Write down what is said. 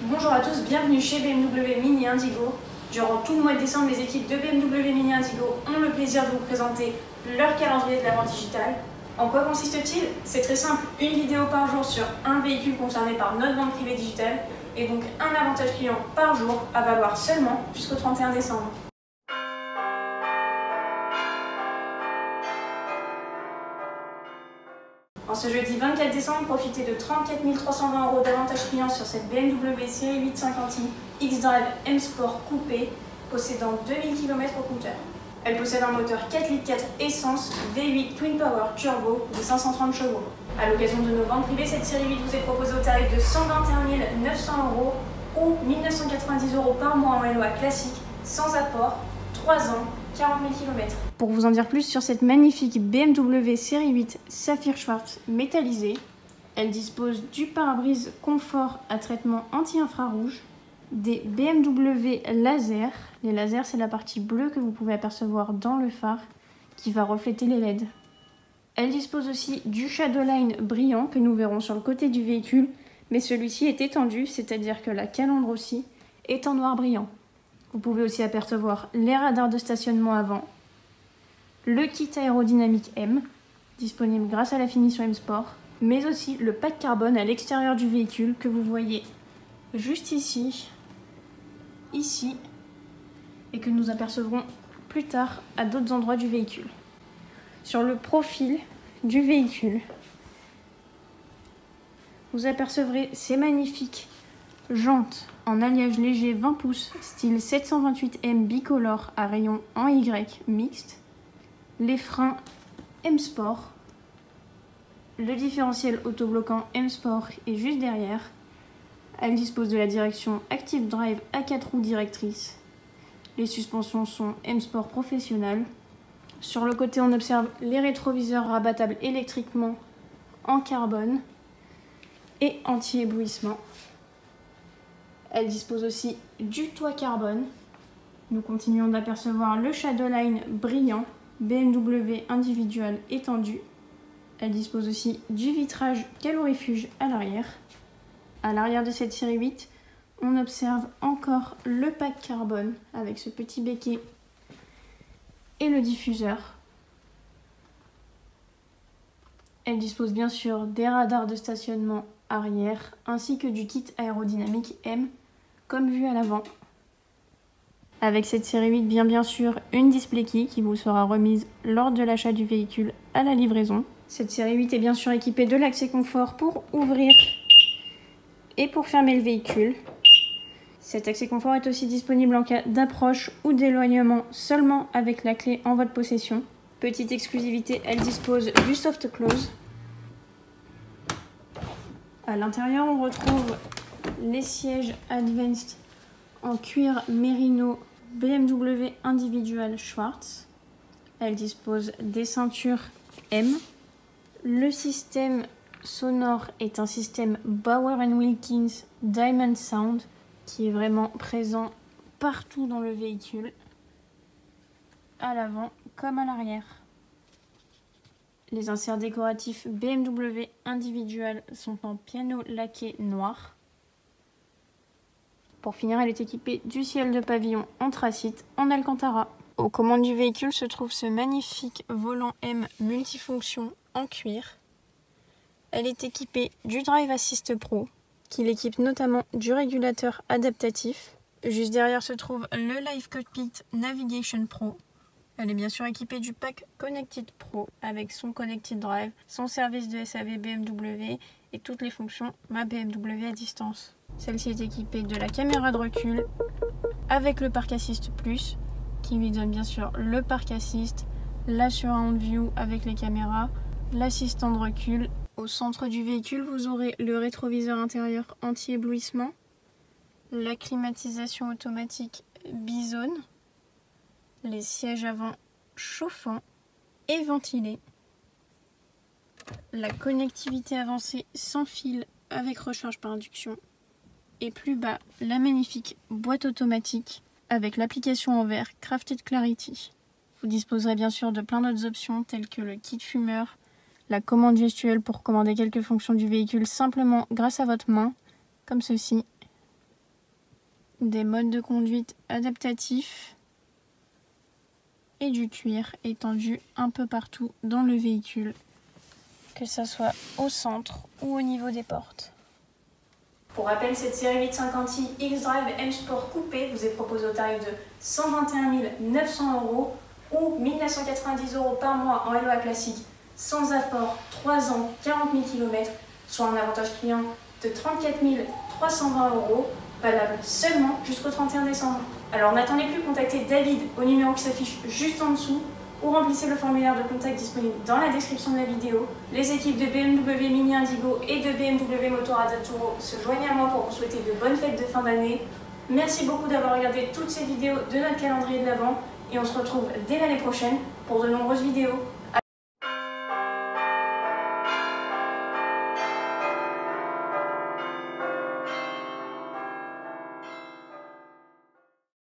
Bonjour à tous, bienvenue chez BMW Mini Indigo. Durant tout le mois de décembre, les équipes de BMW Mini Indigo ont le plaisir de vous présenter leur calendrier de la vente digitale. En quoi consiste-t-il? C'est très simple, une vidéo par jour sur un véhicule concerné par notre vente privée digitale et donc un avantage client par jour à valoir seulement jusqu'au 31 décembre. En ce jeudi 24 décembre, profitez de 34 320 € d'avantage client sur cette BMW série 8 50i X-Drive M Sport Coupé possédant 2000 km au compteur. Elle possède un moteur 4,4 litres essence V8 Twin Power Turbo de 530 chevaux. A l'occasion de nos ventes privées, cette série 8 vous est proposée au tarif de 121 900 € ou 1990 € par mois en LOA classique, sans apport, 3 ans, 40 000 km. Pour vous en dire plus sur cette magnifique BMW série 8 Saphir Schwarz métallisée, elle dispose du pare-brise confort à traitement anti-infrarouge, des BMW laser. Les lasers, c'est la partie bleue que vous pouvez apercevoir dans le phare qui va refléter les LED. Elle dispose aussi du Shadowline brillant que nous verrons sur le côté du véhicule, mais celui-ci est étendu, c'est-à-dire que la calandre aussi est en noir brillant. Vous pouvez aussi apercevoir les radars de stationnement avant, le kit aérodynamique M, disponible grâce à la finition M Sport, mais aussi le pack carbone à l'extérieur du véhicule que vous voyez juste ici, et que nous apercevrons plus tard à d'autres endroits du véhicule. Sur le profil du véhicule, vous apercevrez ces magnifiques jantes en alliage léger 20 pouces style 728M bicolore à rayon en Y mixte, les freins M Sport, le différentiel autobloquant M Sport est juste derrière. Elle dispose de la direction Active Drive à 4 roues directrices. Les suspensions sont M Sport Professionnel. Sur le côté, on observe les rétroviseurs rabattables électriquement en carbone et anti-éblouissement. Elle dispose aussi du toit carbone. Nous continuons d'apercevoir le Shadowline brillant, BMW individuel étendu. Elle dispose aussi du vitrage calorifuge à l'arrière. À l'arrière de cette série 8, on observe encore le pack carbone avec ce petit béquet et le diffuseur. Elle dispose bien sûr des radars de stationnement arrière ainsi que du kit aérodynamique M comme vu à l'avant. Avec cette série 8, bien sûr, une display key qui vous sera remise lors de l'achat du véhicule à la livraison. Cette série 8 est bien sûr équipée de l'accès confort pour ouvrir et pour fermer le véhicule. Cet accès confort est aussi disponible en cas d'approche ou d'éloignement seulement avec la clé en votre possession. Petite exclusivité, elle dispose du soft close. À l'intérieur, on retrouve les sièges Advanced en cuir mérino BMW Individual Schwarz. Elle dispose des ceintures M. Le système sonore est un système Bauer & Wilkins Diamond Sound qui est vraiment présent partout dans le véhicule, à l'avant comme à l'arrière. Les inserts décoratifs BMW Individual sont en piano laqué noir. Pour finir, elle est équipée du ciel de pavillon anthracite en Alcantara. Aux commandes du véhicule se trouve ce magnifique volant M multifonction en cuir. Elle est équipée du Drive Assist Pro, qui l'équipe notamment du régulateur adaptatif. Juste derrière se trouve le Live Cockpit Navigation Pro. Elle est bien sûr équipée du pack Connected Pro avec son Connected Drive, son service de SAV BMW et toutes les fonctions Ma BMW à distance. Celle-ci est équipée de la caméra de recul avec le Park Assist Plus qui lui donne bien sûr le Park Assist, la Surround View avec les caméras, l'assistant de recul. Au centre du véhicule, vous aurez le rétroviseur intérieur anti-éblouissement, la climatisation automatique Bizone, les sièges avant chauffants et ventilés, la connectivité avancée sans fil avec recharge par induction, et plus bas, la magnifique boîte automatique avec l'application en verre Crafted Clarity. Vous disposerez bien sûr de plein d'autres options telles que le kit fumeur, la commande gestuelle pour commander quelques fonctions du véhicule simplement grâce à votre main, comme ceci, des modes de conduite adaptatifs et du cuir étendu un peu partout dans le véhicule, que ce soit au centre ou au niveau des portes. Pour rappel, cette série 850i X-Drive M Sport Coupé vous est proposée au tarif de 121 900 € ou 1 990 € par mois en LOA classique, sans apport, 3 ans, 40 000 km, soit un avantage client de 34 320 €, valable seulement jusqu'au 31 décembre. Alors n'attendez plus, contactez David au numéro qui s'affiche juste en dessous ou remplissez le formulaire de contact disponible dans la description de la vidéo. Les équipes de BMW Mini Indigo et de BMW Motorrad Atturo se joignent à moi pour vous souhaiter de bonnes fêtes de fin d'année. Merci beaucoup d'avoir regardé toutes ces vidéos de notre calendrier de l'Avent et on se retrouve dès l'année prochaine pour de nombreuses vidéos.